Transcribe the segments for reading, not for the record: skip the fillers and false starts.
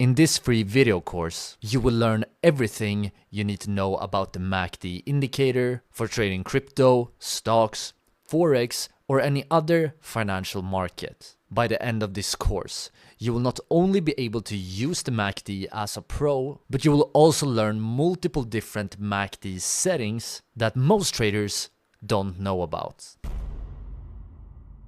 In this free video course, you will learn everything you need to know about the MACD indicator for trading crypto, stocks, forex, or any other financial market. By the end of this course, you will not only be able to use the MACD as a pro, but you will also learn multiple different MACD settings that most traders don't know about.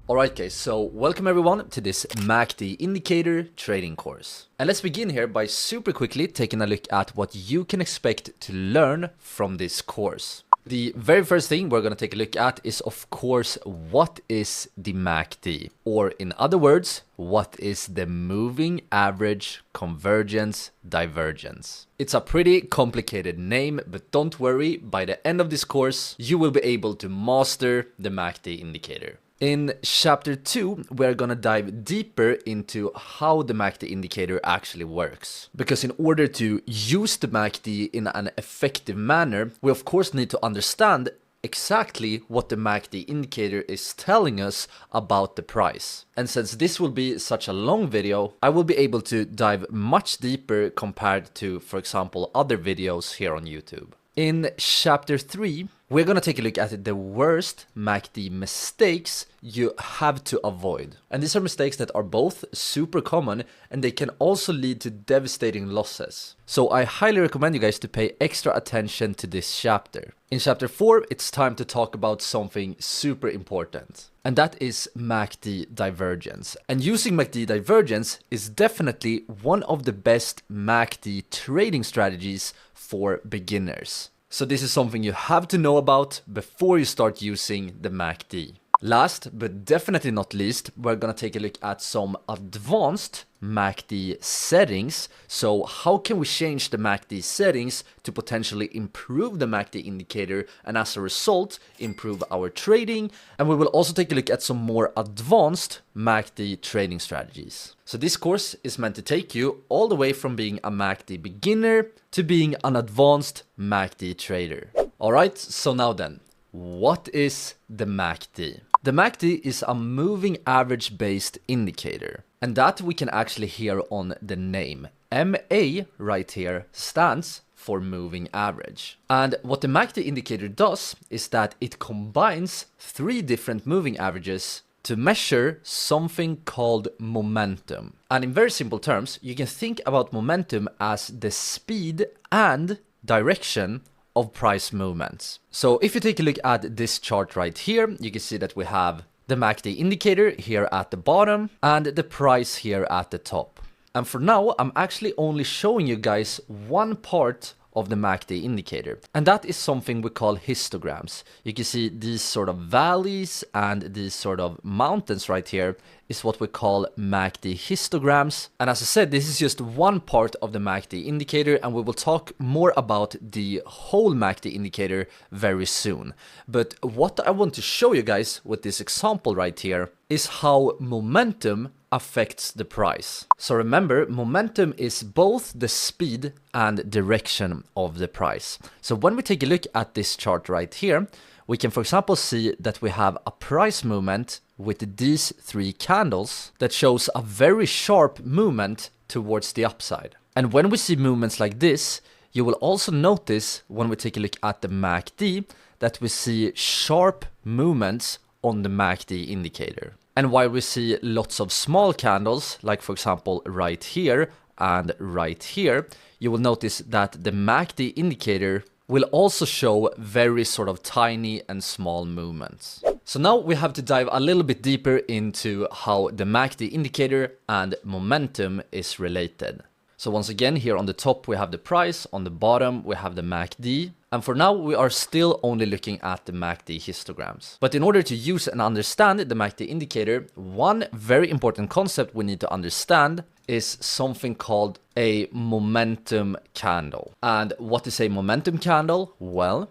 Alright guys, so welcome everyone to this MACD indicator trading course. And let's begin here by super quickly taking a look at what you can expect to learn from this course. The very first thing we're going to take a look at is, of course, what is the MACD? Or in other words, what is the moving average convergence divergence? It's a pretty complicated name, but don't worry, by the end of this course, you will be able to master the MACD indicator. In chapter 2, we're gonna dive deeper into how the MACD indicator actually works. Because in order to use the MACD in an effective manner, we of course need to understand exactly what the MACD indicator is telling us about the price. And since this will be such a long video, I will be able to dive much deeper compared to, for example, other videos here on YouTube. In chapter 3, we're going to take a look at the worst MACD mistakes you have to avoid. And these are mistakes that are both super common and they can also lead to devastating losses. So I highly recommend you guys to pay extra attention to this chapter. In chapter 4, it's time to talk about something super important. And that is MACD divergence. And using MACD divergence is definitely one of the best MACD trading strategies for beginners. So this is something you have to know about before you start using the MACD. Last, but definitely not least, we're gonna take a look at some advanced MACD settings. So how can we change the MACD settings to potentially improve the MACD indicator and as a result, improve our trading? And we will also take a look at some more advanced MACD trading strategies. So this course is meant to take you all the way from being a MACD beginner to being an advanced MACD trader. Alright, so now then, what is the MACD? The MACD is a moving average based indicator, and that we can actually hear on the name. MA right here stands for moving average. And what the MACD indicator does is that it combines three different moving averages to measure something called momentum. And in very simple terms, you can think about momentum as the speed and direction of price movements. So if you take a look at this chart right here, you can see that we have the MACD indicator here at the bottom and the price here at the top. And for now, I'm actually only showing you guys one part of the MACD indicator, and that is something we call histograms. You can see these sort of valleys and these sort of mountains right here is what we call MACD histograms. And as I said, this is just one part of the MACD indicator, and we will talk more about the whole MACD indicator very soon. But what I want to show you guys with this example right here is how momentum affects the price. So remember, momentum is both the speed and direction of the price. So when we take a look at this chart right here, we can, for example, see that we have a price movement with these three candles that shows a very sharp movement towards the upside. And when we see movements like this, you will also notice when we take a look at the MACD that we see sharp movements on the MACD indicator. And while we see lots of small candles, like for example right here and right here, you will notice that the MACD indicator will also show very sort of tiny and small movements. So now we have to dive a little bit deeper into how the MACD indicator and momentum is related. So once again, here on the top we have the price, on the bottom we have the MACD, and for now we are still only looking at the MACD histograms. But in order to use and understand the MACD indicator, one very important concept we need to understand is something called a momentum candle. And what is a momentum candle? Well,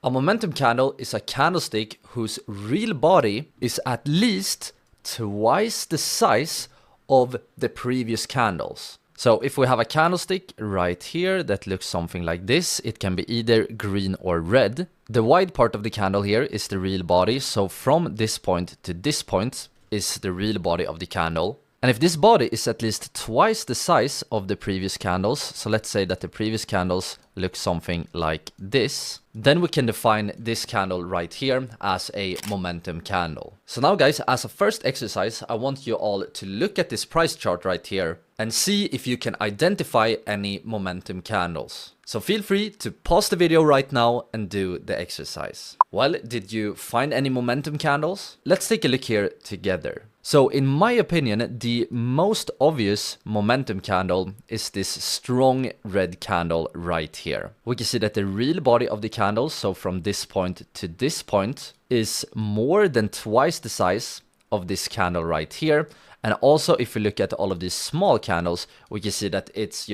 a momentum candle is a candlestick whose real body is at least twice the size of the previous candles. So if we have a candlestick right here that looks something like this, it can be either green or red. The white part of the candle here is the real body. So from this point to this point is the real body of the candle. And if this body is at least twice the size of the previous candles, so let's say that the previous candles look something like this, then we can define this candle right here as a momentum candle. So now guys, as a first exercise, I want you all to look at this price chart right here and see if you can identify any momentum candles. So feel free to pause the video right now and do the exercise. Well, did you find any momentum candles? Let's take a look here together. So in my opinion, the most obvious momentum candle is this strong red candle right here. We can see that the real body of the candle, so from this point to this point, is more than twice the size of this candle right here. And also, if we look at all of these small candles, we can see that it's,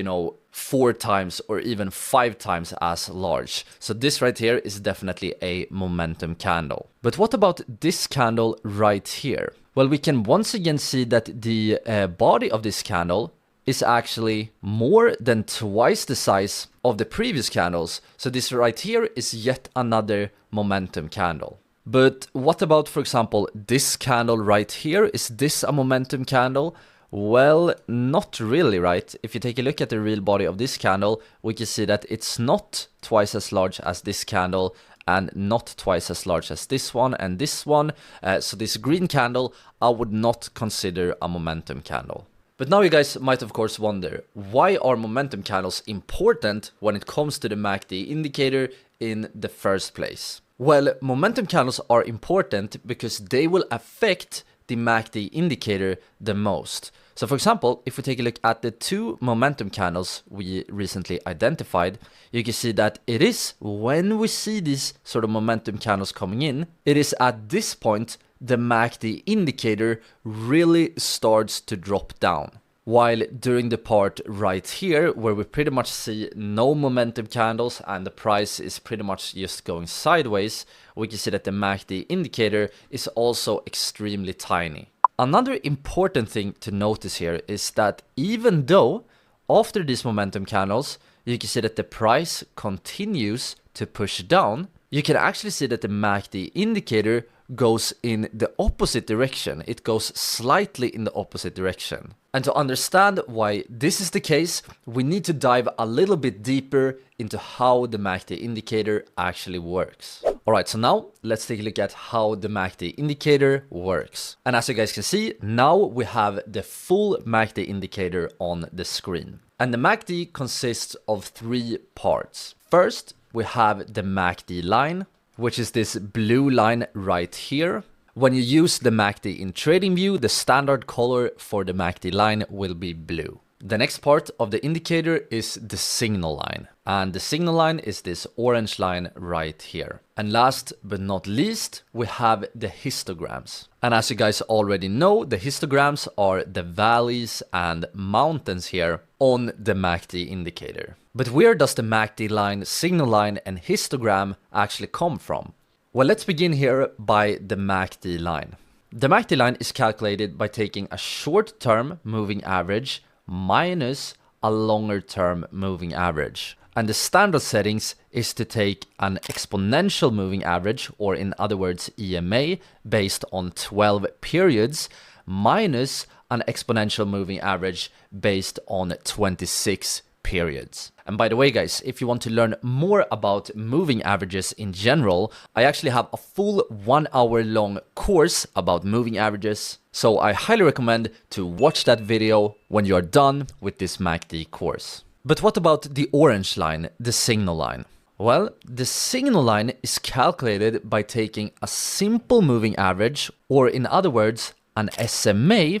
4 times or even 5 times as large. So this right here is definitely a momentum candle. But what about this candle right here? Well, we can once again see that the body of this candle is actually more than twice the size of the previous candles. So this right here is yet another momentum candle. But what about, for example, this candle right here? Is this a momentum candle? Well, not really, right? If you take a look at the real body of this candle, we can see that it's not twice as large as this candle and not twice as large as this one and this one. So this green candle, I would not consider a momentum candle. But now you guys might of course wonder, why are momentum candles important when it comes to the MACD indicator in the first place? Well, momentum candles are important because they will affect the MACD indicator the most. So for example, if we take a look at the 2 momentum candles we recently identified, you can see that it is when we see these sort of momentum candles coming in, it is at this point the MACD indicator really starts to drop down. While during the part right here, where we pretty much see no momentum candles and the price is pretty much just going sideways, we can see that the MACD indicator is also extremely tiny. Another important thing to notice here is that even though after these momentum candles, you can see that the price continues to push down, you can actually see that the MACD indicator goes in the opposite direction. It goes slightly in the opposite direction. And to understand why this is the case, we need to dive a little bit deeper into how the MACD indicator actually works. Alright, so now let's take a look at how the MACD indicator works. And as you guys can see, now we have the full MACD indicator on the screen. And the MACD consists of 3 parts. First, we have the MACD line, which is this blue line right here. When you use the MACD in TradingView, the standard color for the MACD line will be blue. The next part of the indicator is the signal line. And the signal line is this orange line right here. And last but not least, we have the histograms. And as you guys already know, the histograms are the valleys and mountains here on the MACD indicator. But where does the MACD line, signal line and histogram actually come from? Well, let's begin here by the MACD line. The MACD line is calculated by taking a short-term moving average minus a longer-term moving average. And the standard settings is to take an exponential moving average, or in other words EMA, based on 12 periods minus an exponential moving average based on 26 periods. And by the way guys, if you want to learn more about moving averages in general, I actually have a full 1-hour long course about moving averages. So I highly recommend to watch that video when you're done with this MACD course. But what about the orange line, the signal line? Well, the signal line is calculated by taking a simple moving average, or in other words, an SMA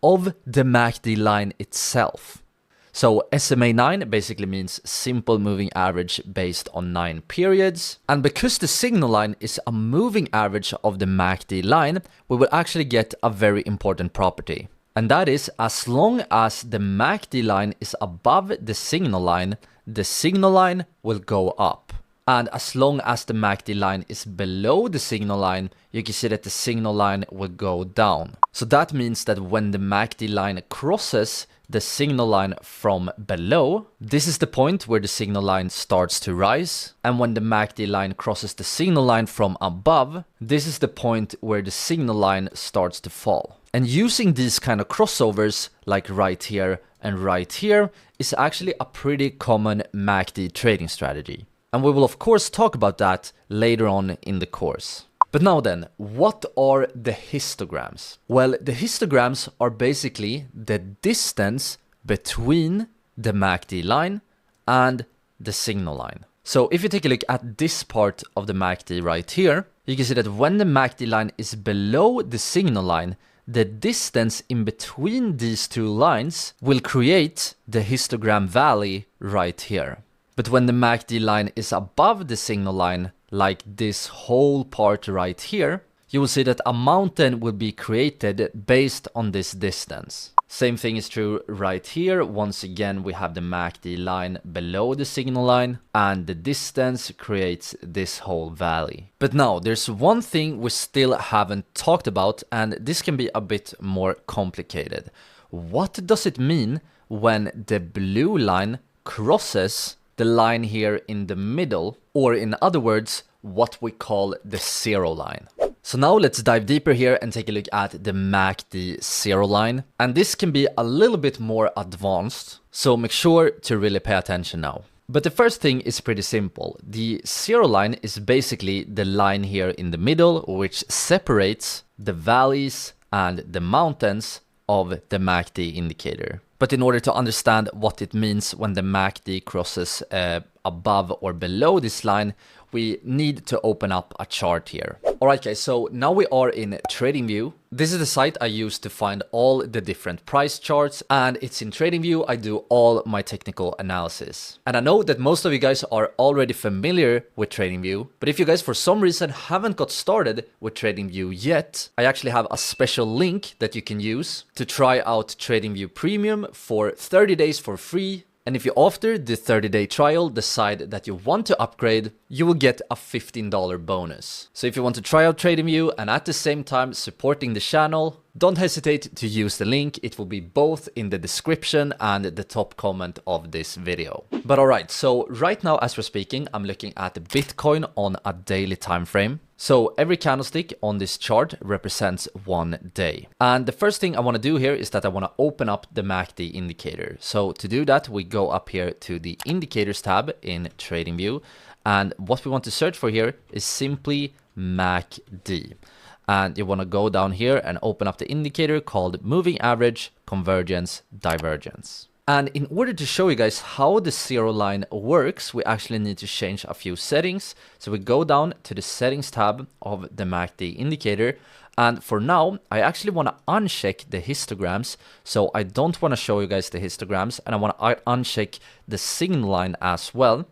of the MACD line itself. So SMA 9 basically means simple moving average based on 9 periods. And because the signal line is a moving average of the MACD line, we will actually get a very important property. And that is, as long as the MACD line is above the signal line will go up. And as long as the MACD line is below the signal line, you can see that the signal line will go down. So that means that when the MACD line crosses the signal line from below, this is the point where the signal line starts to rise. And when the MACD line crosses the signal line from above, this is the point where the signal line starts to fall. And using these kind of crossovers, like right here and right here, is actually a pretty common MACD trading strategy. And we will of course talk about that later on in the course. But now then, what are the histograms? Well, the histograms are basically the distance between the MACD line and the signal line. So if you take a look at this part of the MACD right here, you can see that when the MACD line is below the signal line, the distance in between these two lines will create the histogram valley right here. But when the MACD line is above the signal line, like this whole part right here, you will see that a mountain will be created based on this distance. Same thing is true right here. Once again, we have the MACD line below the signal line, and the distance creates this whole valley. But now, there's one thing we still haven't talked about, and this can be a bit more complicated. What does it mean when the blue line crosses the line here in the middle, or in other words, what we call the zero line? So now let's dive deeper here and take a look at the MACD zero line. And this can be a little bit more advanced, so make sure to really pay attention now. But the first thing is pretty simple. The zero line is basically the line here in the middle, which separates the valleys and the mountains of the MACD indicator. But in order to understand what it means when the MACD crosses above or below this line, we need to open up a chart here. Alright guys, so now we are in TradingView. This is the site I use to find all the different price charts, and it's in TradingView I do all my technical analysis. And I know that most of you guys are already familiar with TradingView, but if you guys for some reason haven't got started with TradingView yet, I actually have a special link that you can use to try out TradingView Premium for 30 days for free. And if you after the 30-day trial decide that you want to upgrade, you will get a $15 bonus. So if you want to try out TradingView and at the same time supporting the channel, don't hesitate to use the link. It will be both in the description and the top comment of this video. But alright, so right now as we're speaking, I'm looking at Bitcoin on a daily time frame. So every candlestick on this chart represents 1 day. And the first thing I want to do here is that I want to open up the MACD indicator. So to do that, we go up here to the indicators tab in TradingView. And what we want to search for here is simply MACD. And you want to go down here and open up the indicator called moving average, convergence, divergence. And in order to show you guys how the zero line works, we actually need to change a few settings. So we go down to the settings tab of the MACD indicator. And for now, I actually want to uncheck the histograms. So I don't want to show you guys the histograms, and I want to uncheck the signal line as well.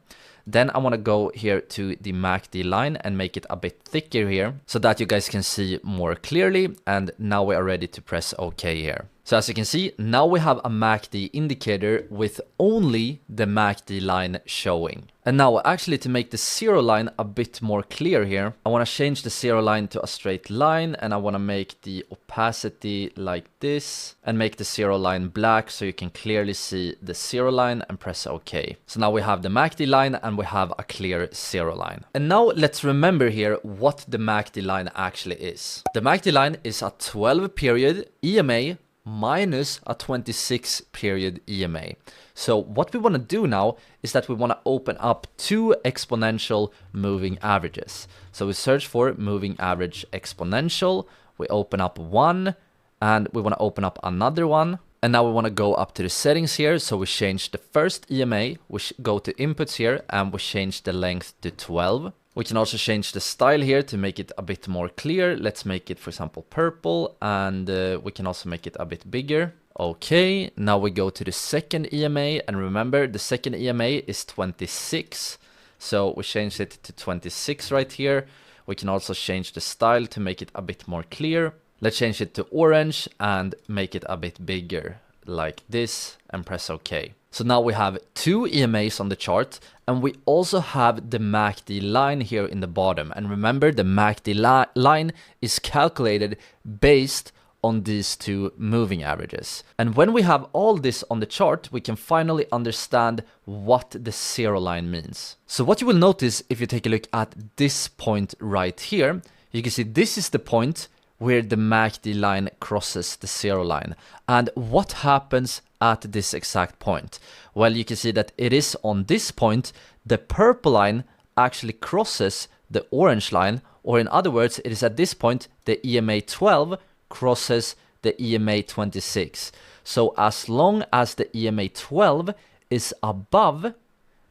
Then I want to go here to the MACD line and make it a bit thicker here so that you guys can see more clearly. And now we are ready to press OK here. So as you can see, now we have a MACD indicator with only the MACD line showing. And now actually to make the zero line a bit more clear here, I want to change the zero line to a straight line, and I want to make the opacity like this and make the zero line black so you can clearly see the zero line, and press OK. So now we have the MACD line and we have a clear zero line. And now let's remember here what the MACD line actually is. The MACD line is a 12 period EMA minus a 26 period EMA. So what we want to do now is that we want to open up two exponential moving averages. So we search for moving average exponential, we open up one, and we want to open up another one. And now we want to go up to the settings here. So we change the first EMA, we go to inputs here, and we change the length to 12. We can also change the style here to make it a bit more clear. Let's make it, for example, purple, and we can also make it a bit bigger. Okay, now we go to the second EMA, and remember the second EMA is 26. So we change it to 26 right here. We can also change the style to make it a bit more clear. Let's change it to orange and make it a bit bigger like this, and press OK. So now we have two EMAs on the chart, and we also have the MACD line here in the bottom. And remember, the MACD line is calculated based on these two moving averages. And when we have all this on the chart, we can finally understand what the zero line means. So what you will notice if you take a look at this point right here, you can see this is the point where the MACD line crosses the 0 line. And what happens at this exact point? Well, you can see that it is on this point, the purple line actually crosses the orange line, or in other words, it is at this point the EMA 12 crosses the EMA 26. So as long as the EMA 12 is above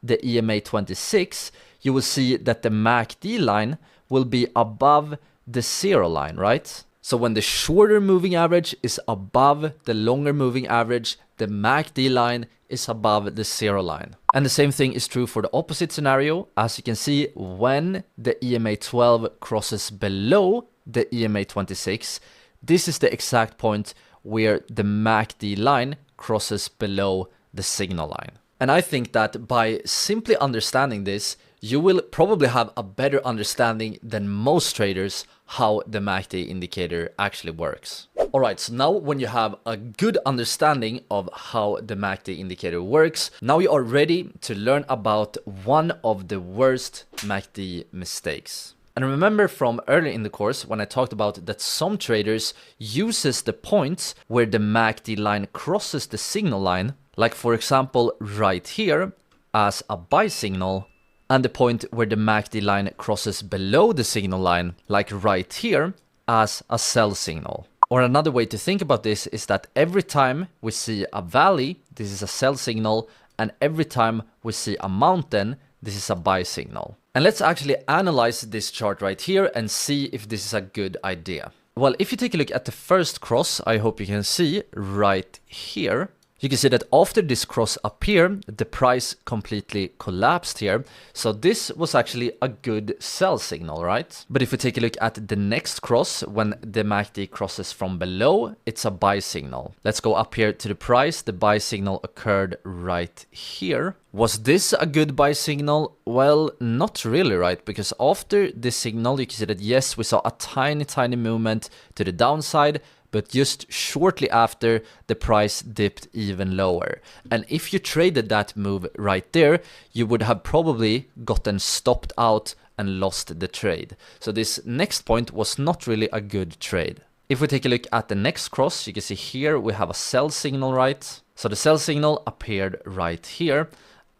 the EMA 26, you will see that the MACD line will be above the 0 line, right? So when the shorter moving average is above the longer moving average, the MACD line is above the 0 line. And the same thing is true for the opposite scenario. As you can see, when the EMA 12 crosses below the EMA 26, this is the exact point where the MACD line crosses below the signal line. And I think that by simply understanding this, you will probably have a better understanding than most traders how the MACD indicator actually works. Alright, so now when you have a good understanding of how the MACD indicator works, now you are ready to learn about one of the worst MACD mistakes. And remember from earlier in the course when I talked about that some traders uses the points where the MACD line crosses the signal line, like for example right here, as a buy signal, and the point where the MACD line crosses below the signal line, like right here, as a sell signal. Or another way to think about this is that every time we see a valley, this is a sell signal, and every time we see a mountain, this is a buy signal. And let's actually analyze this chart right here and see if this is a good idea. Well, if you take a look at the first cross, I hope you can see right here, you can see that after this cross appeared, the price completely collapsed here. So this was actually a good sell signal, right? But if we take a look at the next cross, when the MACD crosses from below, it's a buy signal. Let's go up here to the price. The buy signal occurred right here. Was this a good buy signal? Well, not really, right? Because after this signal, you can see that yes, we saw a tiny movement to the downside, but just shortly after, the price dipped even lower. And if you traded that move right there, you would have probably gotten stopped out and lost the trade. So this next point was not really a good trade. If we take a look at the next cross, you can see here we have a sell signal, right? So the sell signal appeared right here.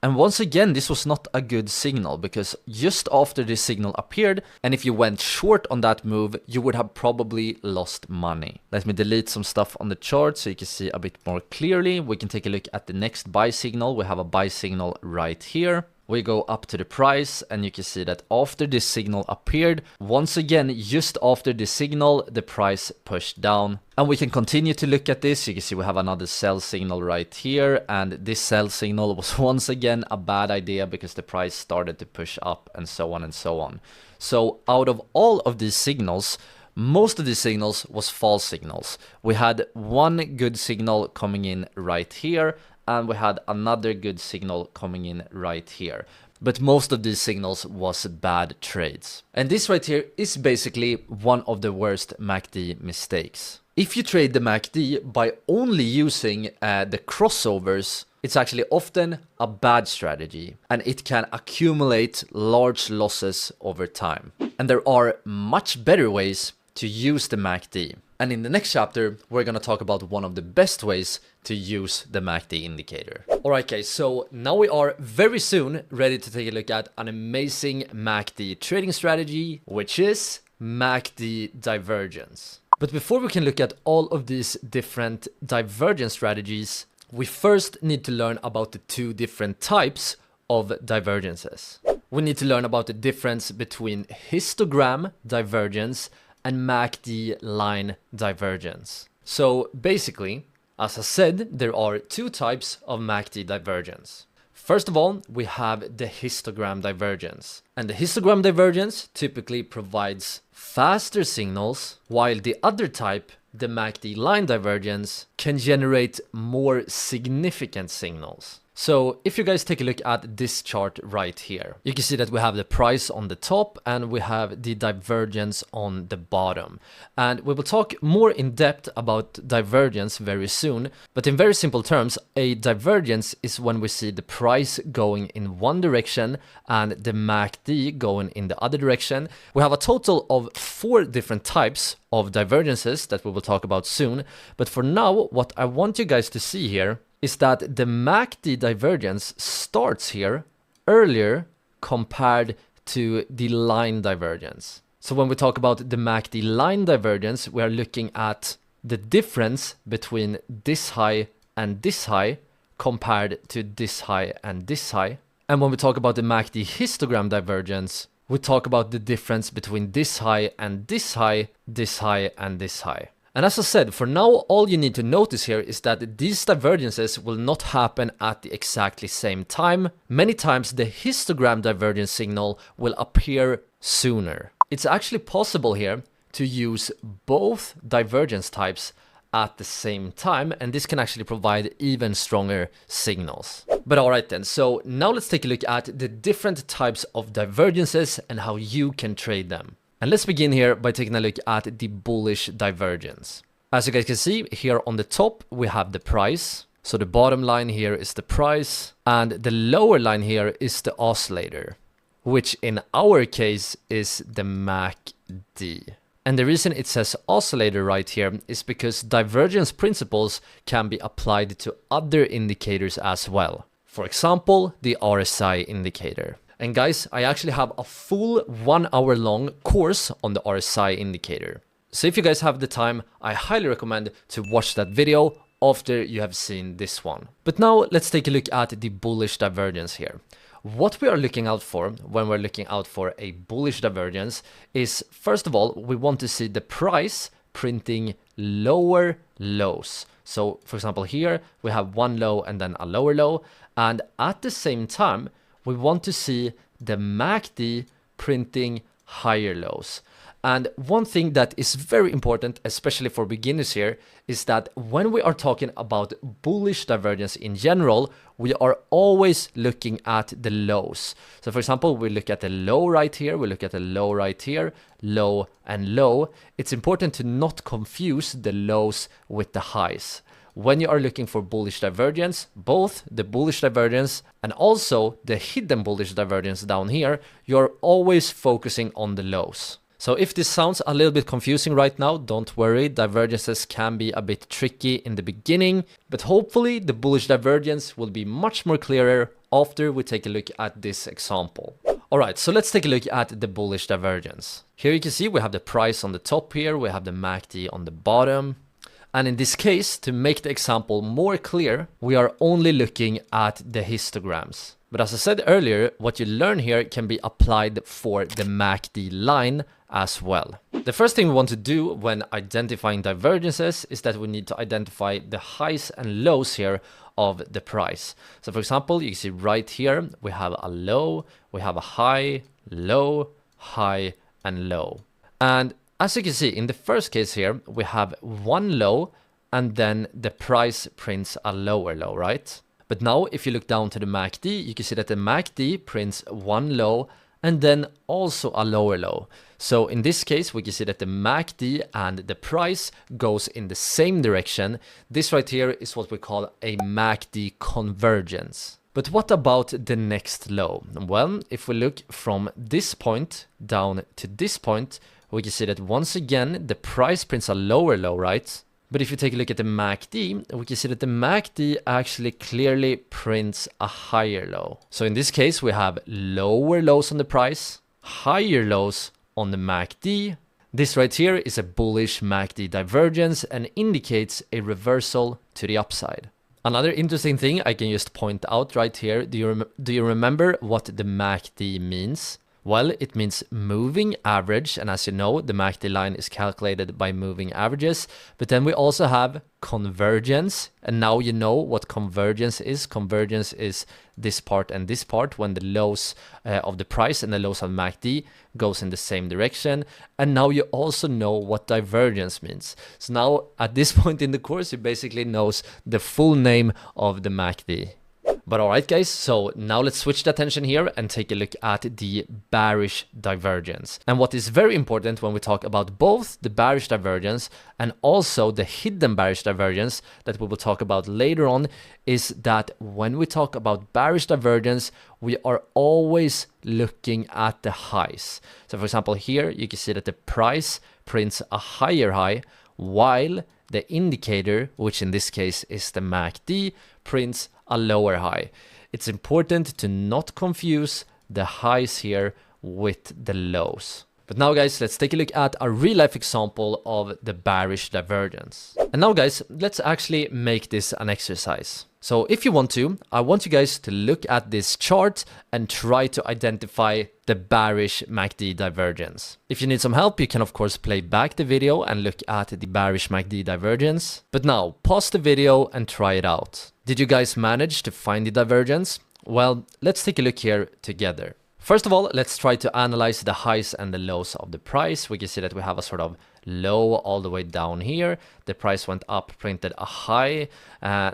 And once again, this was not a good signal because just after this signal appeared, and if you went short on that move, you would have probably lost money. Let me delete some stuff on the chart so you can see a bit more clearly. We can take a look at the next buy signal. We have a buy signal right here. We go up to the price and you can see that after this signal appeared, once again, just after the signal, the price pushed down. And we can continue to look at this. You can see we have another sell signal right here. And this sell signal was once again a bad idea because the price started to push up and so on and so on. So out of all of these signals, most of these signals was false signals. We had one good signal coming in right here, and we had another good signal coming in right here. But most of these signals was bad trades. And this right here is basically one of the worst MACD mistakes. If you trade the MACD by only using the crossovers, it's actually often a bad strategy and it can accumulate large losses over time. And there are much better ways to use the MACD. And in the next chapter, we're going to talk about one of the best ways to use the MACD indicator. Alright guys, so now we are very soon ready to take a look at an amazing MACD trading strategy, which is MACD divergence. But before we can look at all of these different divergence strategies, we first need to learn about the two different types of divergences. We need to learn about the difference between histogram divergence and MACD line divergence. So basically, as I said, there are two types of MACD divergence. First of all, we have the histogram divergence. And the histogram divergence typically provides faster signals, while the other type, the MACD line divergence, can generate more significant signals. So if you guys take a look at this chart right here, you can see that we have the price on the top and we have the divergence on the bottom. And we will talk more in depth about divergence very soon, but in very simple terms, a divergence is when we see the price going in one direction and the MACD going in the other direction. We have a total of 4 different types of divergences that we will talk about soon, but for now, what I want you guys to see here is that the MACD divergence starts here earlier compared to the line divergence. So when we talk about the MACD line divergence, we are looking at the difference between this high and this high compared to this high and this high. And when we talk about the MACD histogram divergence, we talk about the difference between this high and this high, this high and this high. And as I said, for now, all you need to notice here is that these divergences will not happen at the exactly same time. Many times the histogram divergence signal will appear sooner. It's actually possible here to use both divergence types at the same time, and this can actually provide even stronger signals. But alright then, so now let's take a look at the different types of divergences and how you can trade them. And let's begin here by taking a look at the bullish divergence. As you guys can see, here on the top, we have the price. So the bottom line here is the price, and the lower line here is the oscillator, which in our case is the MACD. And the reason it says oscillator right here is because divergence principles can be applied to other indicators as well. For example, the RSI indicator. And guys, I actually have a full 1 hour long course on the RSI indicator. So if you guys have the time, I highly recommend to watch that video after you have seen this one. But now let's take a look at the bullish divergence here. What we are looking out for when we're looking out for a bullish divergence is, first of all, we want to see the price printing lower lows. So for example, here we have one low and then a lower low. And at the same time, we want to see the MACD printing higher lows. And one thing that is very important, especially for beginners here, is that when we are talking about bullish divergence in general, we are always looking at the lows. So for example, we look at the low right here, we look at the low right here, low and low. It's important to not confuse the lows with the highs. When you are looking for bullish divergence, both the bullish divergence and also the hidden bullish divergence down here, you're always focusing on the lows. So if this sounds a little bit confusing right now, don't worry, divergences can be a bit tricky in the beginning, but hopefully the bullish divergence will be much more clearer after we take a look at this example. Alright, so let's take a look at the bullish divergence. Here you can see we have the price on the top here, we have the MACD on the bottom. And in this case, to make the example more clear, we are only looking at the histograms. But as I said earlier, what you learn here can be applied for the MACD line as well. The first thing we want to do when identifying divergences is that we need to identify the highs and lows here of the price. So for example, you can see right here, we have a low, we have a high, low, high, and low. And as you can see, in the first case here, we have one low and then the price prints a lower low, right? But now if you look down to the MACD, you can see that the MACD prints one low and then also a lower low. So in this case, we can see that the MACD and the price goes in the same direction. This right here is what we call a MACD convergence. But what about the next low? Well, if we look from this point down to this point, we can see that once again, the price prints a lower low, right? But if you take a look at the MACD, we can see that the MACD actually clearly prints a higher low. So in this case, we have lower lows on the price, higher lows on the MACD. This right here is a bullish MACD divergence and indicates a reversal to the upside. Another interesting thing I can just point out right here, do you remember what the MACD means? Well, it means moving average, and as you know, the MACD line is calculated by moving averages, but then we also have convergence, and now you know what convergence is. Convergence is this part and this part when the lows of the price and the lows of MACD goes in the same direction, and now you also know what divergence means. So now at this point in the course, you basically knows the full name of the MACD. But alright guys, so now let's switch the attention here and take a look at the bearish divergence. And what is very important when we talk about both the bearish divergence and also the hidden bearish divergence that we will talk about later on is that when we talk about bearish divergence, we are always looking at the highs. So for example, here you can see that the price prints a higher high while the indicator, which in this case is the MACD, prints a lower high. It's important to not confuse the highs here with the lows. But now guys, let's take a look at a real life example of the bearish divergence. And now guys, let's actually make this an exercise. So if you want to, I want you guys to look at this chart and try to identify the bearish MACD divergence. If you need some help, you can of course play back the video and look at the bearish MACD divergence. But now pause the video and try it out. Did you guys manage to find the divergence? Well, let's take a look here together. First of all, let's try to analyze the highs and the lows of the price. We can see that we have a sort of low all the way down here. The price went up, printed a high.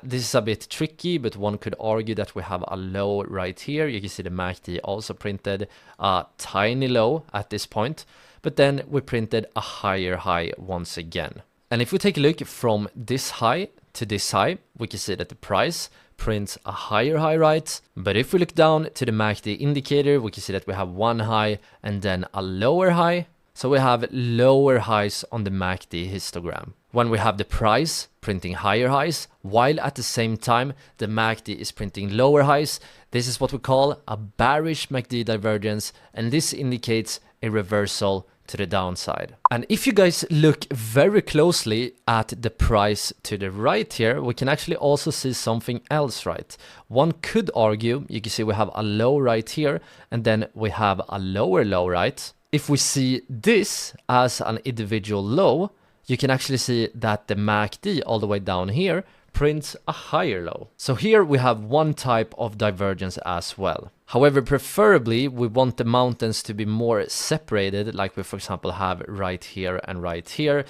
This is a bit tricky, but one could argue that we have a low right here. You can see the MACD also printed a tiny low at this point, but then we printed a higher high once again. And if we take a look from this high to this high, we can see that the price prints a higher high, right? But if we look down to the MACD indicator, we can see that we have one high and then a lower high. So we have lower highs on the MACD histogram. When we have the price printing higher highs, while at the same time the MACD is printing lower highs, this is what we call a bearish MACD divergence, and this indicates a reversal to the downside. And if you guys look very closely at the price to the right here, we can actually also see something else, right? One could argue, you can see we have a low right here, and then we have a lower low, right? If we see this as an individual low, you can actually see that the MACD all the way down here prints a higher low. So here we have one type of divergence as well. However, preferably we want the mountains to be more separated, like we for example have right here and right here.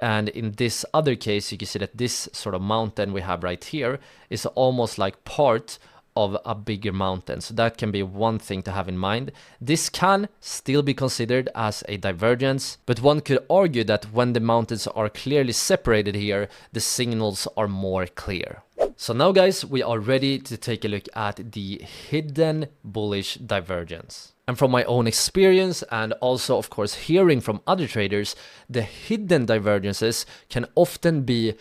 And in this other case, you can see that this sort of mountain we have right here is almost like part of a bigger mountain. So that can be one thing to have in mind. This can still be considered as a divergence, but one could argue that when the mountains are clearly separated here, the signals are more clear. So now guys, we are ready to take a look at the hidden bullish divergence. And from my own experience and also of course hearing from other traders, the hidden divergences can often be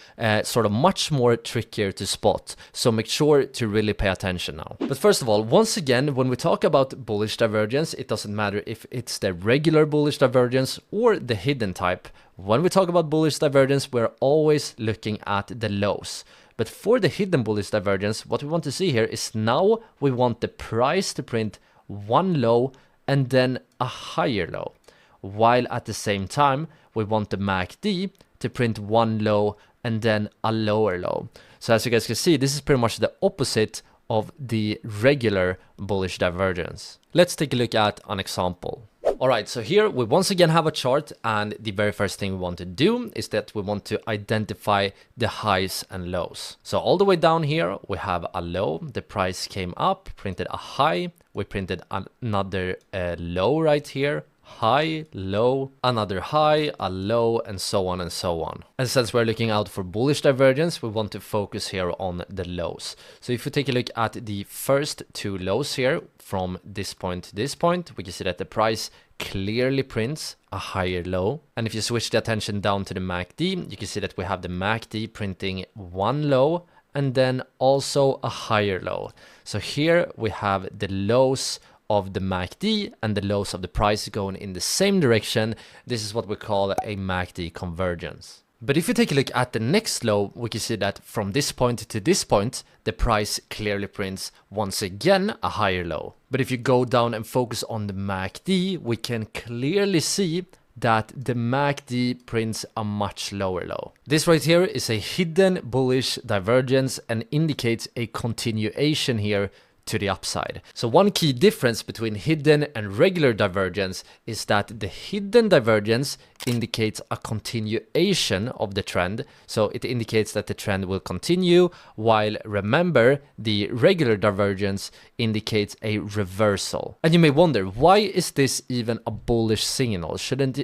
sort of much more trickier to spot. So make sure to really pay attention now. But first of all, once again, when we talk about bullish divergence, it doesn't matter if it's the regular bullish divergence or the hidden type. When we talk about bullish divergence, we're always looking at the lows. But for the hidden bullish divergence, what we want to see here is now we want the price to print one low and then a higher low, while at the same time we want the MACD to print one low and then a lower low. So as you guys can see, this is pretty much the opposite of the regular bullish divergence. Let's take a look at an example. Alright, so here we once again have a chart, and the very first thing we want to do is that we want to identify the highs and lows. So all the way down here we have a low, the price came up, printed a high, we printed another low right here, high, low, another high, a low, and so on and so on. And since we're looking out for bullish divergence, we want to focus here on the lows. So if we take a look at the first two lows here, from this point to this point, we can see that the price clearly prints a higher low. And if you switch the attention down to the MACD, you can see that we have the MACD printing one low and then also a higher low. So here we have the lows of the MACD and the lows of the price going in the same direction. This is what we call a MACD convergence. But if you take a look at the next low, we can see that from this point to this point, the price clearly prints once again a higher low. But if you go down and focus on the MACD, we can clearly see that the MACD prints a much lower low. This right here is a hidden bullish divergence and indicates a continuation here to the upside. So one key difference between hidden and regular divergence is that the hidden divergence indicates a continuation of the trend. So it indicates that the trend will continue, while remember, the regular divergence indicates a reversal. And you may wonder, why is this even a bullish signal? Shouldn't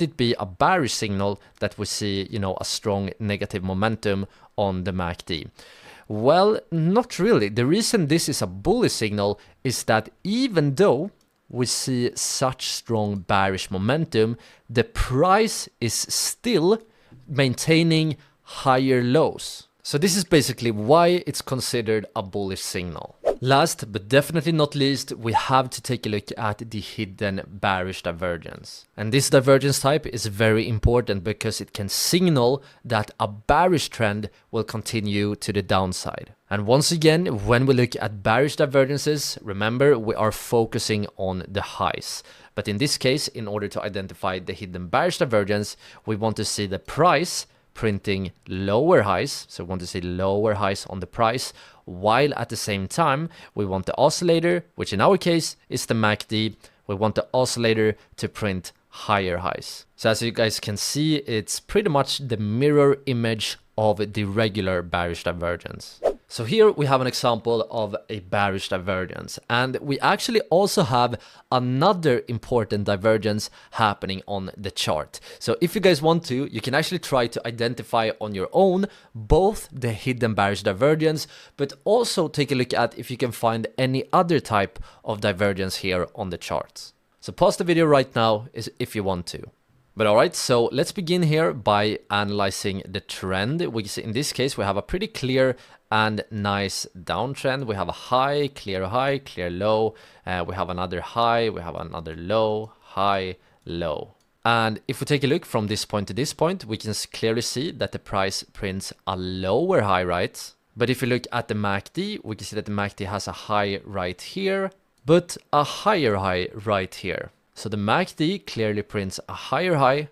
it be a bearish signal that we see, you know, a strong negative momentum on the MACD? Well, not really. The reason this is a bullish signal is that even though we see such strong bearish momentum, the price is still maintaining higher lows. So this is basically why it's considered a bullish signal. Last but definitely not least, we have to take a look at the hidden bearish divergence. And this divergence type is very important because it can signal that a bearish trend will continue to the downside. And once again, when we look at bearish divergences, remember we are focusing on the highs. But in this case, in order to identify the hidden bearish divergence, we want to see the price printing lower highs. So we want to see lower highs on the price, while at the same time we want the oscillator, which in our case is the MACD, we want the oscillator to print higher highs. So as you guys can see, it's pretty much the mirror image of the regular bearish divergence. So here we have an example of a bearish divergence, and we actually also have another important divergence happening on the chart. So if you guys want to, you can actually try to identify on your own both the hidden bearish divergence, but also take a look at if you can find any other type of divergence here on the charts. So pause the video right now if you want to. But alright, so let's begin here by analyzing the trend. We see in this case we have a pretty clear and nice downtrend. We have a high, clear low. We have another high, we have another low, high, low. And if we take a look from this point to this point, we can clearly see that the price prints a lower high, right? But if you look at the MACD, we can see that the MACD has a high right here, but a higher high right here. So the MACD clearly prints a higher high,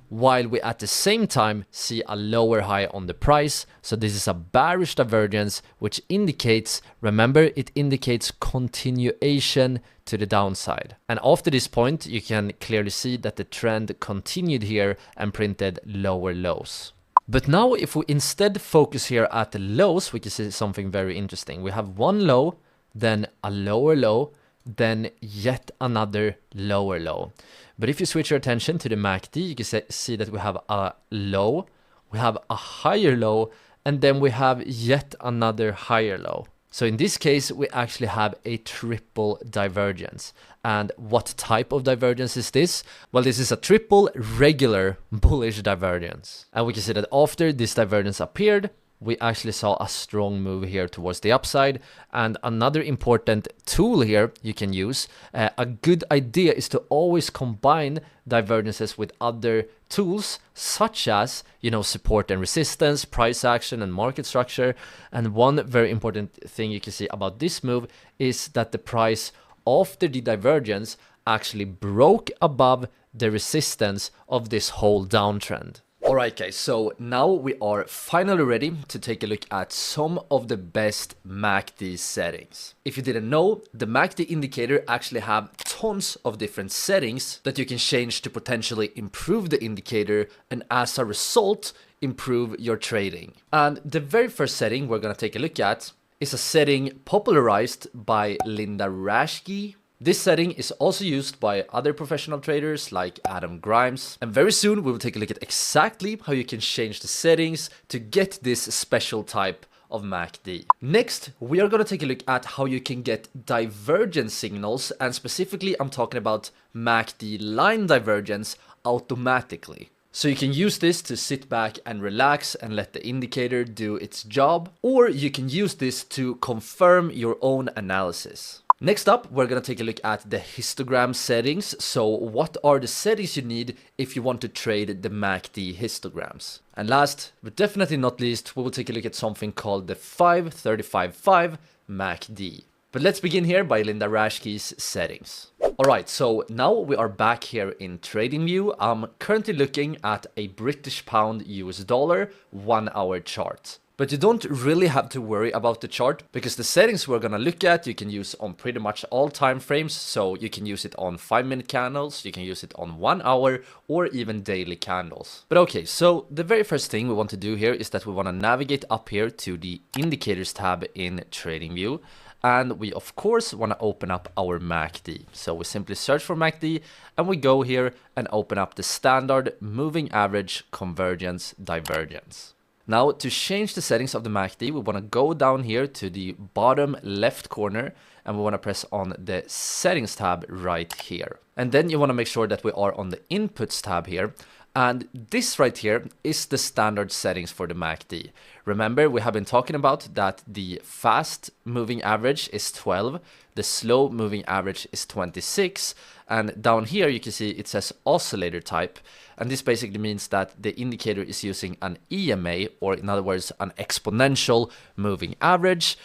while we at the same time see a lower high on the price. So this is a bearish divergence, which indicates, remember, it indicates continuation to the downside. And after this point, you can clearly see that the trend continued here and printed lower lows. But now if we instead focus here at the lows, we can see something very interesting. We have one low, then a lower low, then yet another lower low. But if you switch your attention to the MACD, you can see that we have a low, we have a higher low, and then we have yet another higher low. So in this case, we actually have a triple divergence. And what type of divergence is this? Well, this is a triple regular bullish divergence. And we can see that after this divergence appeared, we actually saw a strong move here towards the upside. And another important tool here you can use, a good idea is to always combine divergences with other tools such as, you know, support and resistance, price action and market structure. And one very important thing you can see about this move is that the price after the divergence actually broke above the resistance of this whole downtrend. Alright guys, so now we are finally ready to take a look at some of the best MACD settings. If you didn't know, the MACD indicator actually have tons of different settings that you can change to potentially improve the indicator and as a result, improve your trading. And the very first setting we're going to take a look at is a setting popularized by Linda Raschke. This setting is also used by other professional traders like Adam Grimes. And very soon we will take a look at exactly how you can change the settings to get this special type of MACD. Next, we are going to take a look at how you can get divergence signals, and specifically I'm talking about MACD line divergence automatically. So you can use this to sit back and relax and let the indicator do its job, or you can use this to confirm your own analysis. Next up, we're going to take a look at the histogram settings. So what are the settings you need if you want to trade the MACD histograms? And last, but definitely not least, we will take a look at something called the 5-35-5 MACD. But let's begin here by Linda Raschke's settings. Alright, so now we are back here in TradingView. I'm currently looking at a British pound US dollar 1 hour chart. But you don't really have to worry about the chart, because the settings we're gonna look at you can use on pretty much all time frames. So you can use it on 5-minute candles, you can use it on 1 hour, or even daily candles. But okay, so the very first thing we want to do here is that we want to navigate up here to the indicators tab in TradingView. And we of course want to open up our MACD. So we simply search for MACD and we go here and open up the standard moving average convergence divergence. Now to change the settings of the MACD, we want to go down here to the bottom left corner and we want to press on the settings tab right here. And then you want to make sure that we are on the inputs tab here. And this right here is the standard settings for the MACD. Remember, we have been talking about that the fast moving average is 12, the slow moving average is 26, and down here you can see it says oscillator type, and this basically means that the indicator is using an EMA, or in other words an exponential moving average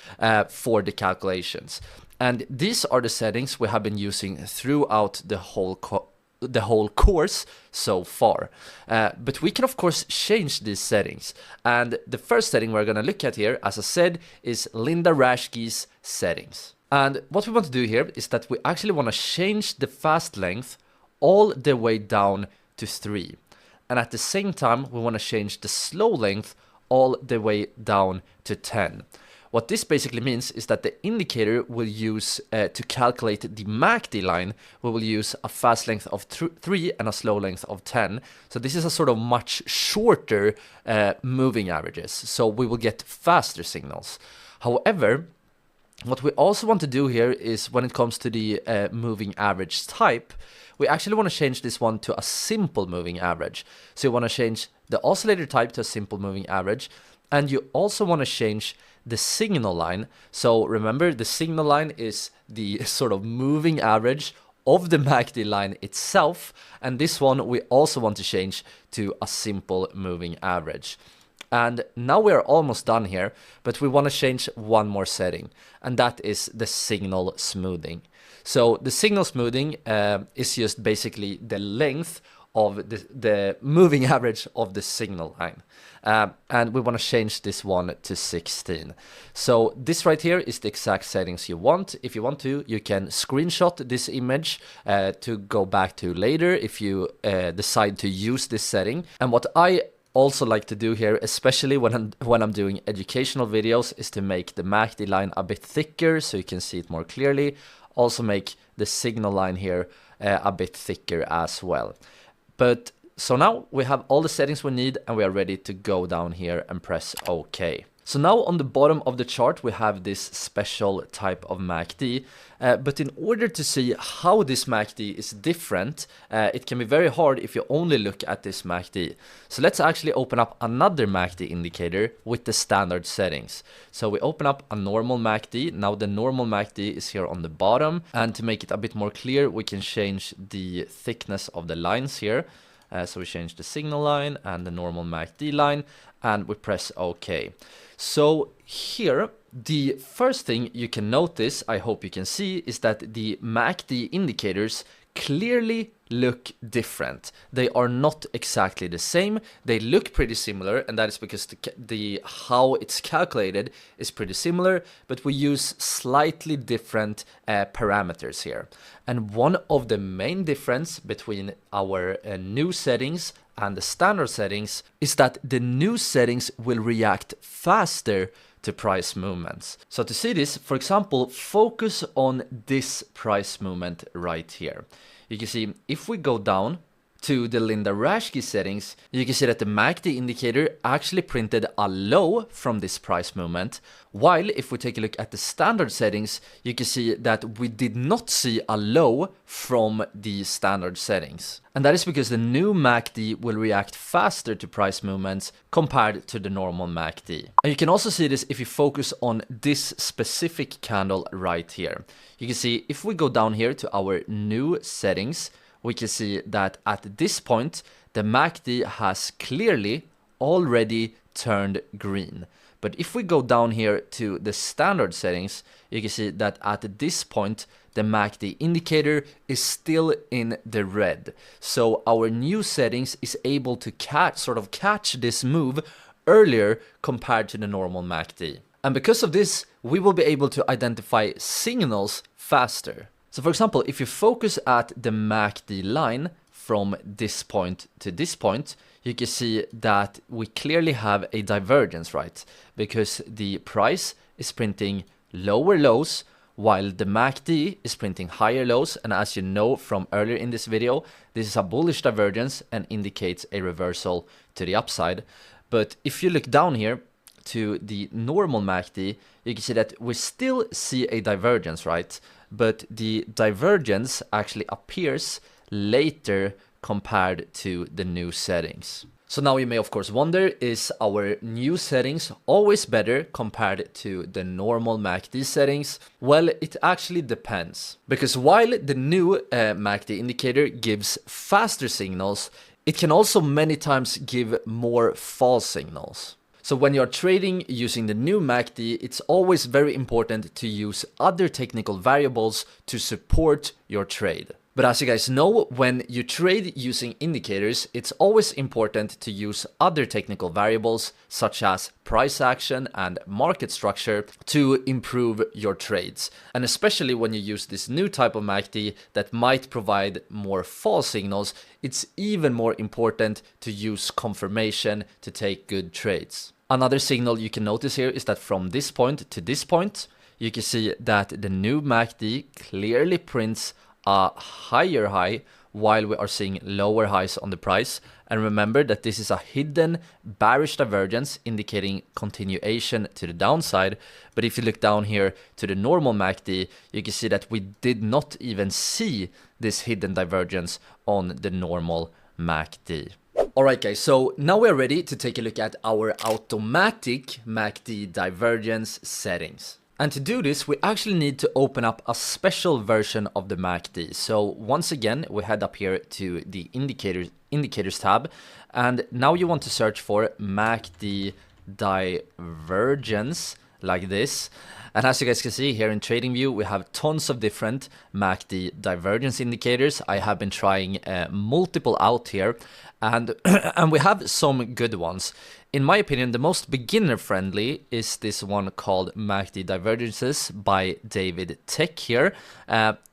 for the calculations. And these are the settings we have been using throughout the whole course so far, but we can of course change these settings. And the first setting we're going to look at here, as I said, is Linda Raschke's settings. And what we want to do here is that we actually want to change the fast length all the way down to 3, and at the same time we want to change the slow length all the way down to 10. What this basically means is that the indicator will use, to calculate the MACD line, we will use a fast length of 3 and a slow length of 10. So this is a sort of much shorter moving averages, so we will get faster signals. However, what we also want to do here is, when it comes to the moving average type, we actually want to change this one to a simple moving average. So you want to change the oscillator type to a simple moving average, and you also want to change the signal line. So remember, the signal line is the sort of moving average of the MACD line itself, and this one we also want to change to a simple moving average. And now we are almost done here, but we want to change one more setting, and that is the signal smoothing. So the signal smoothing is just basically the length of the moving average of the signal line. And we want to change this one to 16. So this right here is the exact settings you want. If you want to, you can screenshot this image to go back to later if you decide to use this setting. And what I also like to do here, especially when I'm doing educational videos, is to make the MACD line a bit thicker so you can see it more clearly. Also make the signal line here a bit thicker as well. But so now we have all the settings we need and we are ready to go down here and press OK. So now on the bottom of the chart we have this special type of MACD, but in order to see how this MACD is different, it can be very hard if you only look at this MACD. So let's actually open up another MACD indicator with the standard settings. So we open up a normal MACD. Now the normal MACD is here on the bottom, and to make it a bit more clear we can change the thickness of the lines here. So we change the signal line and the normal MACD line, and we press OK. So here, the first thing you can notice, I hope you can see, is that the MACD indicators clearly look different. They are not exactly the same. They look pretty similar, and that is because the how it's calculated is pretty similar, but we use slightly different parameters here. And one of the main difference between our new settings and the standard settings is that the new settings will react faster to price movements. So to see this, for example, focus on this price movement right here. You can see if we go down to the Linda Raschke settings, you can see that the MACD indicator actually printed a low from this price movement, while if we take a look at the standard settings, you can see that we did not see a low from the standard settings. And that is because the new MACD will react faster to price movements compared to the normal MACD. And you can also see this if you focus on this specific candle right here. You can see if we go down here to our new settings, we can see that at this point, the MACD has clearly already turned green. But if we go down here to the standard settings, you can see that at this point, the MACD indicator is still in the red. So our new settings is able to catch this move earlier compared to the normal MACD. And because of this, we will be able to identify signals faster. So for example, if you focus at the MACD line from this point to this point, you can see that we clearly have a divergence, right? Because the price is printing lower lows while the MACD is printing higher lows. And as you know from earlier in this video, this is a bullish divergence and indicates a reversal to the upside. But if you look down here to the normal MACD, you can see that we still see a divergence, right? But the divergence actually appears later compared to the new settings. So now you may of course wonder, is our new settings always better compared to the normal MACD settings? Well, it actually depends. Because while the new MACD indicator gives faster signals, it can also many times give more false signals. So when you're trading using the new MACD, it's always very important to use other technical variables to support your trade. But as you guys know, when you trade using indicators, it's always important to use other technical variables such as price action and market structure to improve your trades. And especially when you use this new type of MACD that might provide more false signals, it's even more important to use confirmation to take good trades. Another signal you can notice here is that from this point to this point, you can see that the new MACD clearly prints a higher high while we are seeing lower highs on the price. And remember that this is a hidden bearish divergence indicating continuation to the downside. But if you look down here to the normal MACD, you can see that we did not even see this hidden divergence on the normal MACD. Alright guys, so now we're ready to take a look at our automatic MACD divergence settings. And to do this, we actually need to open up a special version of the MACD. So once again, we head up here to the indicators tab, and now you want to search for MACD divergence like this. And as you guys can see here in TradingView, we have tons of different MACD divergence indicators. I have been trying multiple out here, and and we have some good ones. In my opinion, the most beginner friendly is this one called MACD Divergences by David Tech here.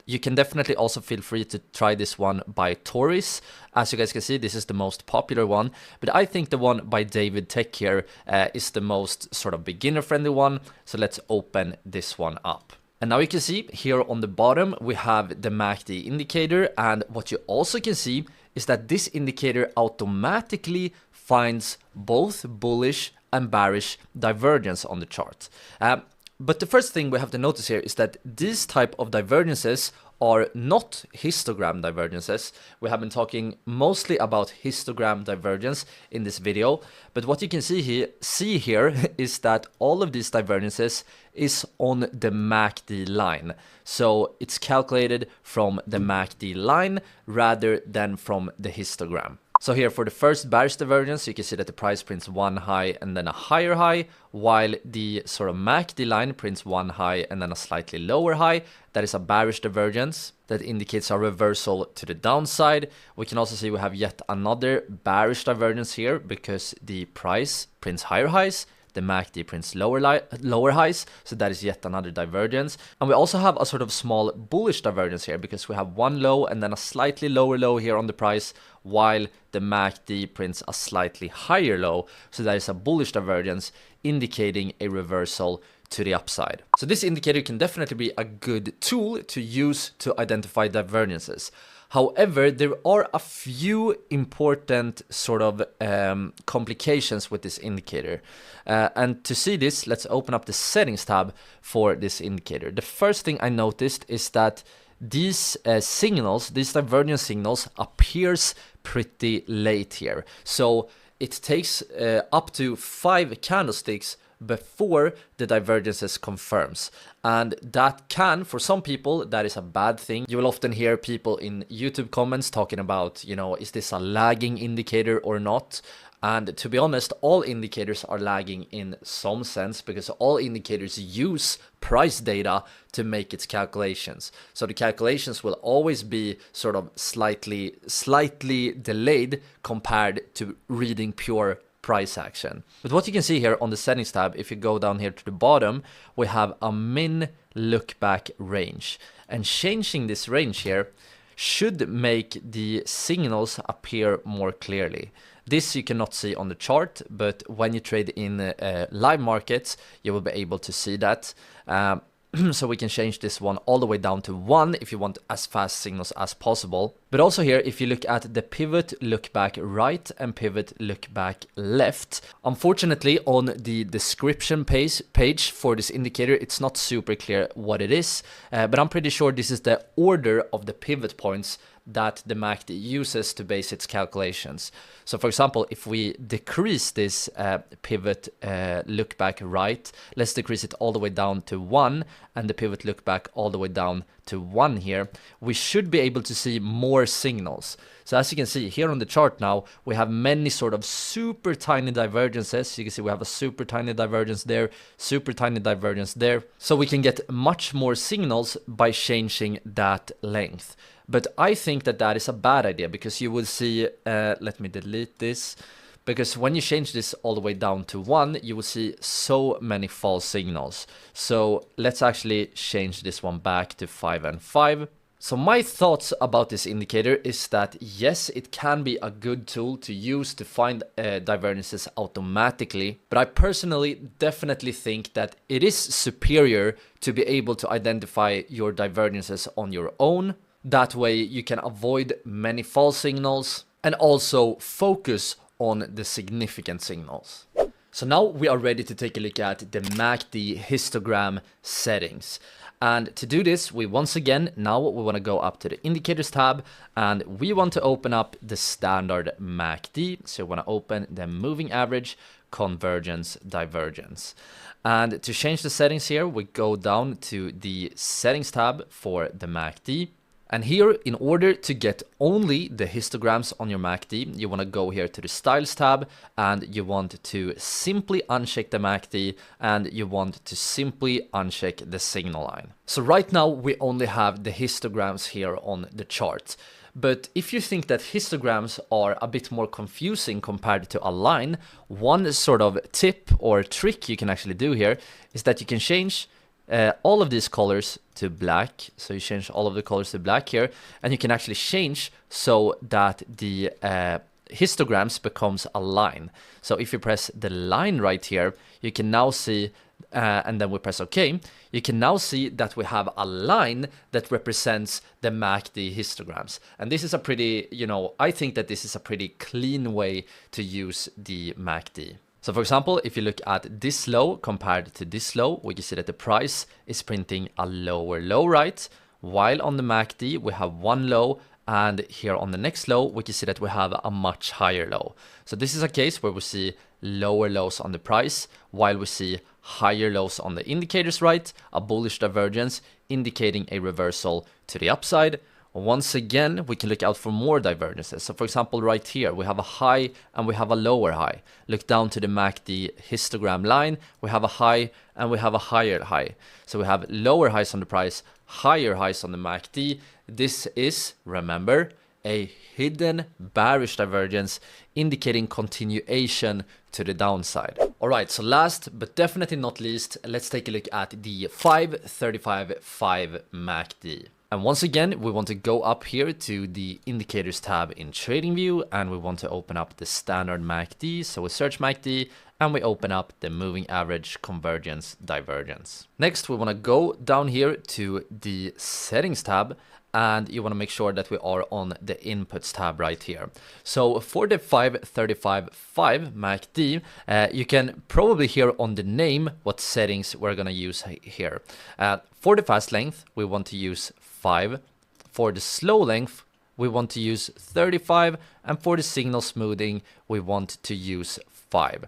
You can definitely also feel free to try this one by Toris. As you guys can see, this is the most popular one, but I think the one by David Tech here is the most sort of beginner friendly one. So let's open this one up. And now you can see here on the bottom, we have the MACD indicator. And what you also can see is that this indicator automatically finds both bullish and bearish divergence on the chart. But the first thing we have to notice here is that these type of divergences are not histogram divergences. We have been talking mostly about histogram divergence in this video, but what you can see here is that all of these divergences is on the MACD line. So it's calculated from the MACD line rather than from the histogram. So here for the first bearish divergence, you can see that the price prints one high and then a higher high, while the sort of MACD line prints one high and then a slightly lower high. That is a bearish divergence that indicates a reversal to the downside. We can also see we have yet another bearish divergence here because the price prints higher highs, the MACD prints lower highs, so that is yet another divergence. And we also have a sort of small bullish divergence here because we have one low and then a slightly lower low here on the price, while the MACD prints a slightly higher low, so that is a bullish divergence indicating a reversal to the upside. So this indicator can definitely be a good tool to use to identify divergences. However, there are a few important sort of complications with this indicator. And to see this, let's open up the settings tab for this indicator. The first thing I noticed is that these signals, these divergence signals, appears pretty late here. So it takes up to 5 candlesticks before the divergences confirms, and that can, for some people, that is a bad thing. You will often hear people in YouTube comments talking about, you know, is this a lagging indicator or not? And to be honest, all indicators are lagging in some sense because all indicators use price data to make its calculations. So the calculations will always be sort of slightly delayed compared to reading pure price action. But what you can see here on the settings tab, if you go down here to the bottom, we have a min look back range, and changing this range here should make the signals appear more clearly. This you cannot see on the chart, but when you trade in live markets, you will be able to see that. So we can change this one all the way down to 1 if you want as fast signals as possible. But also here, if you look at the pivot look back right and pivot look back left, unfortunately on the description page for this indicator, it's not super clear what it is, but I'm pretty sure this is the order of the pivot points that the MACD uses to base its calculations. So for example, if we decrease this pivot look back right, let's decrease it all the way down to 1, and the pivot look back all the way down to 1 here, we should be able to see more signals. So as you can see here on the chart now, we have many sort of super tiny divergences. You can see we have a super tiny divergence there, super tiny divergence there. So we can get much more signals by changing that length. But I think that that is a bad idea, because you will see, let me delete this, because when you change this all the way down to 1, you will see so many false signals. So let's actually change this one back to 5 and 5. So my thoughts about this indicator is that yes, it can be a good tool to use to find divergences automatically, but I personally definitely think that it is superior to be able to identify your divergences on your own. That way you can avoid many false signals and also focus on the significant signals. So now we are ready to take a look at the MACD histogram settings. And to do this, we once again, now we want to go up to the indicators tab, and we want to open up the standard MACD. So we want to open the moving average, convergence, divergence. And to change the settings here, we go down to the settings tab for the MACD. And here, in order to get only the histograms on your MACD, you want to go here to the Styles tab, and you want to simply uncheck the MACD, and you want to simply uncheck the signal line. So right now, we only have the histograms here on the chart. But if you think that histograms are a bit more confusing compared to a line, one sort of tip or trick you can actually do here is that you can change all of these colors to black. So you change all of the colors to black here, and you can actually change so that the histograms becomes a line. So if you press the line right here, you can now see, and then we press OK, you can now see that we have a line that represents the MACD histograms. And this is a pretty, I think that this is a pretty clean way to use the MACD. So for example, if you look at this low compared to this low, we can see that the price is printing a lower low, right? While on the MACD, we have one low, and here on the next low, we can see that we have a much higher low. So this is a case where we see lower lows on the price, while we see higher lows on the indicators, right? A bullish divergence indicating a reversal to the upside. Once again, we can look out for more divergences. So for example, right here, we have a high and we have a lower high. Look down to the MACD histogram line. We have a high and we have a higher high. So we have lower highs on the price, higher highs on the MACD. This is, remember, a hidden bearish divergence indicating continuation to the downside. All right, so last but definitely not least, let's take a look at the 5-35-5 MACD. And once again, we want to go up here to the indicators tab in TradingView, and we want to open up the standard MACD. So we search MACD and we open up the moving average, convergence, divergence. Next, we want to go down here to the settings tab, and you want to make sure that we are on the inputs tab right here. So for the 5-35-5 MACD, you can probably hear on the name what settings we're going to use here. For the fast length, we want to use 5. For the slow length, we want to use 35, and for the signal smoothing, we want to use 5.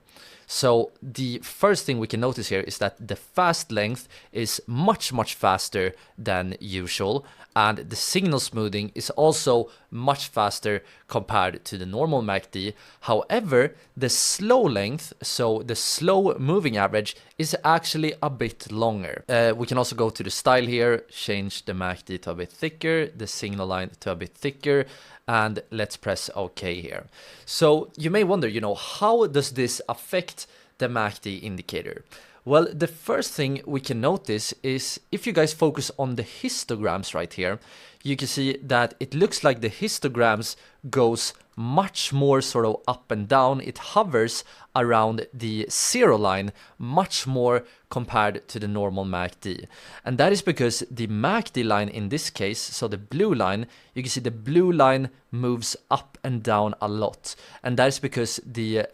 So the first thing we can notice here is that the fast length is much faster than usual, and the signal smoothing is also much faster compared to the normal MACD. However, the slow length, so the slow moving average, is actually a bit longer. We can also go to the style here, change the MACD to a bit thicker, the signal line to a bit thicker, and let's press OK here. So you may wonder, how does this affect the MACD indicator? Well, the first thing we can notice is if you guys focus on the histograms right here, you can see that it looks like the histograms goes much more sort of up and down. It hovers around the 0 line much more compared to the normal MACD. And that is because the MACD line in this case, so the blue line, you can see the blue line moves up and down a lot. And that is because the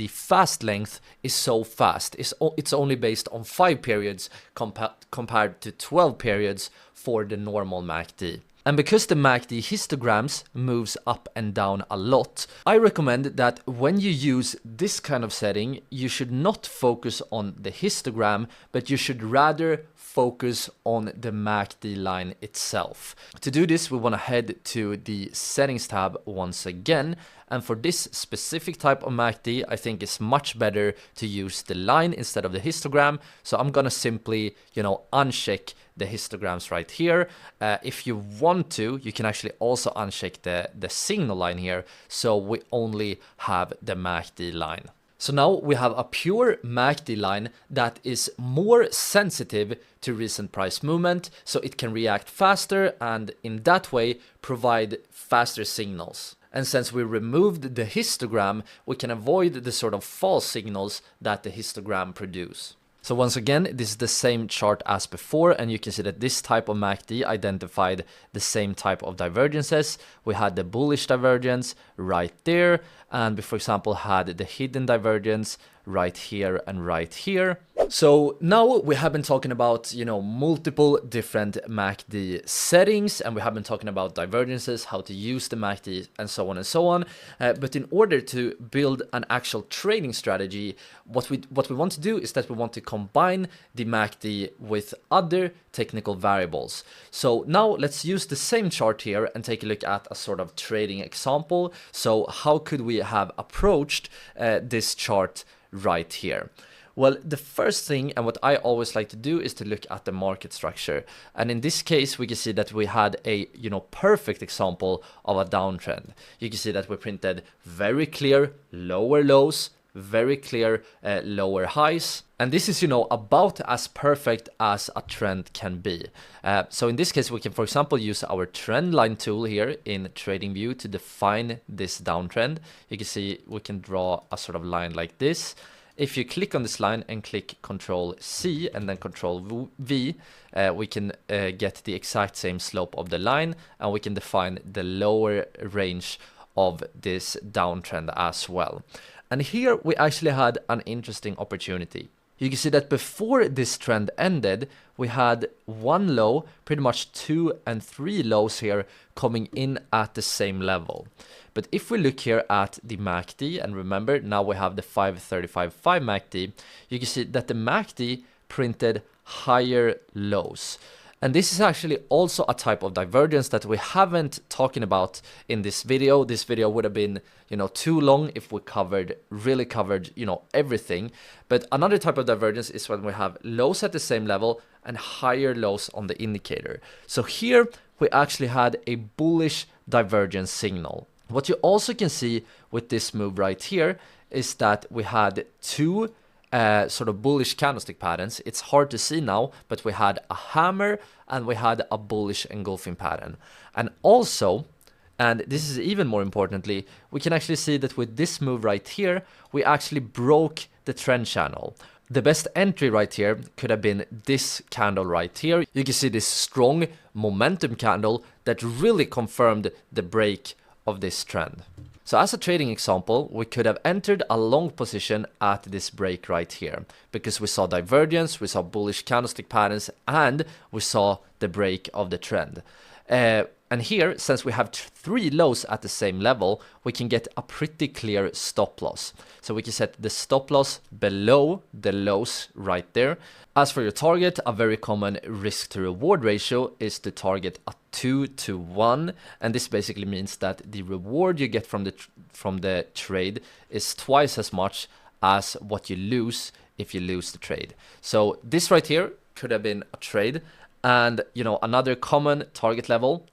fast length is so fast. It's only based on 5 periods compared to 12 periods for the normal MACD. And because the MACD histograms moves up and down a lot, I recommend that when you use this kind of setting, you should not focus on the histogram, but you should rather focus on the MACD line itself. To do this, we want to head to the settings tab once again. And for this specific type of MACD, I think it's much better to use the line instead of the histogram. So I'm going to simply, uncheck the histograms right here. If you want to, you can actually also uncheck the signal line here. So we only have the MACD line. So now we have a pure MACD line that is more sensitive to recent price movement, so it can react faster and in that way provide faster signals. And since we removed the histogram, we can avoid the sort of false signals that the histogram produce. So once again, this is the same chart as before, and you can see that this type of MACD identified the same type of divergences. We had the bullish divergence right there, and we, for example, had the hidden divergence right here and right here. So now we have been talking about, multiple different MACD settings, and we have been talking about divergences, how to use the MACD, and so on and so on. But in order to build an actual trading strategy, what we want to do is that we want to combine the MACD with other technical variables. So now let's use the same chart here and take a look at a sort of trading example. So how could we have approached this chart right here? Well, the first thing, and what I always like to do, is to look at the market structure. And in this case, we can see that we had a, perfect example of a downtrend. You can see that we printed very clear lower lows, very clear lower highs. And this is, about as perfect as a trend can be. So in this case, we can, for example, use our trend line tool here in TradingView to define this downtrend. You can see we can draw a sort of line like this. If you click on this line and click Control C and then Control V, we can get the exact same slope of the line, and we can define the lower range of this downtrend as well. And here we actually had an interesting opportunity. You can see that before this trend ended, we had one low, pretty much 2 and 3 lows here coming in at the same level. But if we look here at the MACD, and remember now we have the 535.5 MACD, you can see that the MACD printed higher lows. And this is actually also a type of divergence that we haven't talking about in this video. This video would have been, too long if we really covered, everything. But another type of divergence is when we have lows at the same level and higher lows on the indicator. So here we actually had a bullish divergence signal. What you also can see with this move right here is that we had two sort of bullish candlestick patterns. It's hard to see now, but we had a hammer and we had a bullish engulfing pattern. And also, and this is even more importantly, we can actually see that with this move right here, we actually broke the trend channel. The best entry right here could have been this candle right here. You can see this strong momentum candle that really confirmed the break of this trend. So as a trading example, we could have entered a long position at this break right here because we saw divergence, we saw bullish candlestick patterns, and we saw the break of the trend. And here, since we have 3 lows at the same level, we can get a pretty clear stop loss. So we can set the stop loss below the lows right there. As for your target, a very common risk to reward ratio is to target a 2-to-1, and this basically means that the reward you get from the trade is twice as much as what you lose if you lose the trade. So this right here could have been a trade. And, you know, another common target level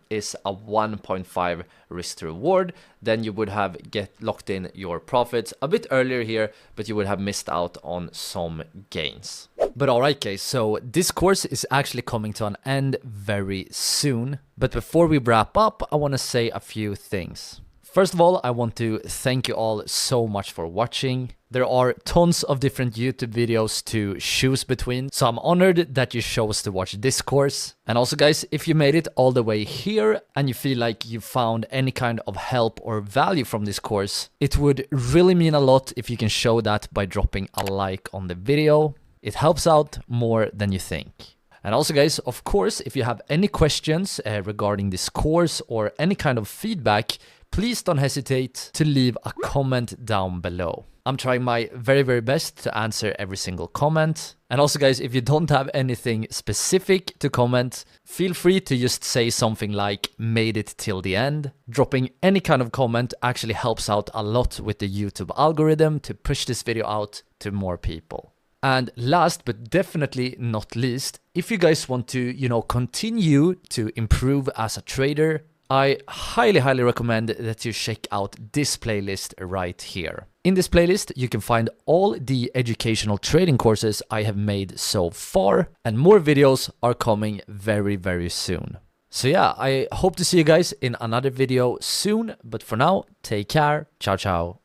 is a 1.5 risk to reward. Then you would have locked in your profits a bit earlier here, but you would have missed out on some gains. But alright guys, so this course is actually coming to an end very soon. But before we wrap up, I want to say a few things. First of all, I want to thank you all so much for watching. There are tons of different YouTube videos to choose between, so I'm honored that you chose to watch this course. And also guys, if you made it all the way here and you feel like you found any kind of help or value from this course, it would really mean a lot if you can show that by dropping a like on the video. It helps out more than you think. And also guys, of course, if you have any questions regarding this course or any kind of feedback, please don't hesitate to leave a comment down below. I'm trying my very best to answer every single comment. And also guys, if you don't have anything specific to comment, feel free to just say something like "made it till the end." Dropping any kind of comment actually helps out a lot with the YouTube algorithm to push this video out to more people. And last but definitely not least, if you guys want to, you know, continue to improve as a trader, I highly recommend that you check out this playlist right here. In this playlist, you can find all the educational trading courses I have made so far, and more videos are coming very soon. So yeah, I hope to see you guys in another video soon, but for now, take care, ciao ciao.